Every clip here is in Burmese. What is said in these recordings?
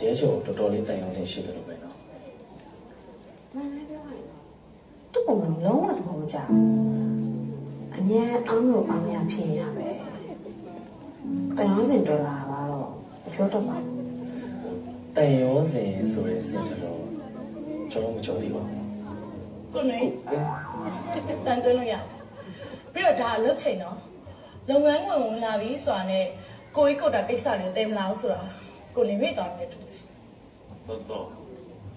ရဲချိုတော်တော်လေးတိုင်အောင်စင်ရှိတယ်လို့ပဲနော်မှန်တယ်ပြောရင်သူ့ပုံကလုံးဝသဘောမကျအမြဲအောင်လို့အောင်ရဖြစ်ရပဲတိုင်အောင်စင်တော်လာပါတော့မပြောတော့ပါဘူးတိုင်ရောစင်ဆိုတဲ့စင်တော်ကျွန်တော်မကြောက်သေးပါဘူးကိုနေတန်တွင်းလို့ရပြီးတော့ဒါအလုပ်ချိန်နော်လုပ်ငန်းဝင်လာပြီဆိုတာနဲ့ကိုကြီးကိုတာကိစ္စတွေတဲမလာဘူးဆိုတာကိုနေမိတောင်းနေတူတယ်တော့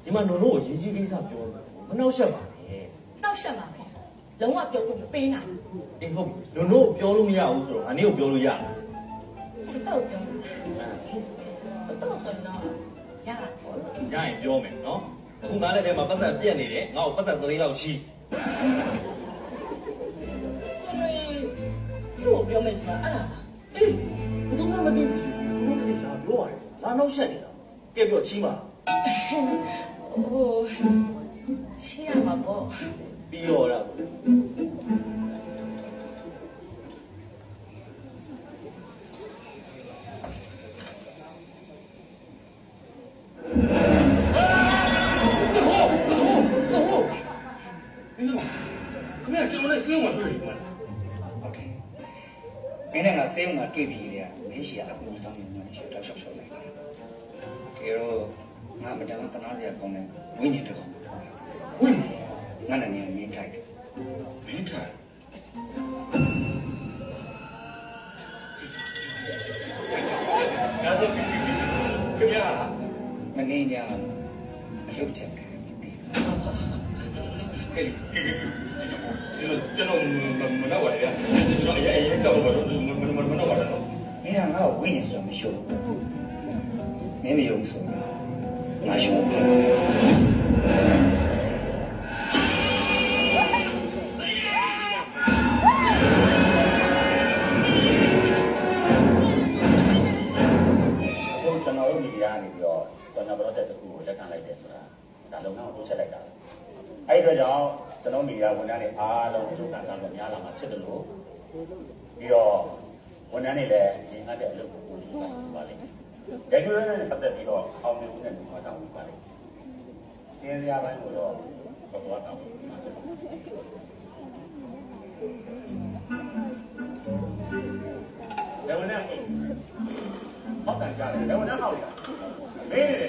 ဒီမှာနို့လို့ရေးကြီးကိစ္စပြောမှာမနှောက်ရှက်ပါနဲ့နှောက်ရှက်ပါပဲလုံးဝပြောဖို့မပေးနိုင်အေးဟုတ်နို့ပြောလို့မရဘူးဆိုတော့အနည်းကိုပြောလို့ရတယ်တော့ပြောတော့ဆိုတော့ရတာပေါ့ရရင်ပြောမယ်နော်အခုငါလည်းထဲမှာပတ်စံပြက်နေတယ်ငါ့ကိုပတ်စံ3လောက်ချီးကိုပြောမယ်ဆိုတာအဲ့ဒါအေးဘယ်သူမှမသိဘူးသူတို့တည်းကပြောရတယ်ငါနှောက်ရှက်နေတာကဲပြောချီးပါဟိုချီးရမှာပေါ့ပြီးရောလားဆိုမင်းနဲ့ငါစေးုံကတွေ့ပြီးလေမင်းရှိရအခုတောင်းနေမှရှေ့တော့ရှော့ရှော့လိုက်တယ်။ဒါတော့ငါမတန်းတနာရကောင်းတယ်ဝိညာဉ်တော့ဝိညာဉ်ငါလည်းမင်းထိုက်တယ်မင်းထိုက်ဒါတော့ခင်ဗျာမနေကြအလုပ်ချက်ခဲ့ကျွန်တော်မနာပါလေကျွန်တော်အရင်တော့မနာပါတော့မင်းကငါ့ကိုဝိညာဉ်ဆိုမရှိဘူးမင်းမယုံဆိုငါရှုံးတယ်ကျွန်တော်တို့မိသားနေပြီးတော့ကျွန်တော် project တစ်ခုကိုလက်ခံလိုက်တယ်ဆိုတာဒါလုံအောင်တိုးချက်လိုက်တာအဲ့ဒီတော့ကြောင့်ကျွန်တော်မိသားဝန်ထမ်းတွေအားလုံးအကျိုးခံစားမှုများလာမှာဖြစ်တယ်လို့ပြီးတော့ဝန်ထမ်းတွေလည်းရင်ငတ်တဲ့အလုပ်ကိုပို့လို့ပါလိမ့်မယ်။ဒါကြောင့်လည်းပတ်သက်ပြီးတော့အောင်မြင်မှုနဲ့ဒီမှာတောင်းပါလိမ့်မယ်။ကျင်းရပိုင်းကိုတော့တော့တောင်းပါလိမ့်မယ်။ဒါဝန်ထမ်းဟုတ်တယ်ကြားတယ်ဒါဝန်ထမ်းဟောက်ရ။မင်းလေ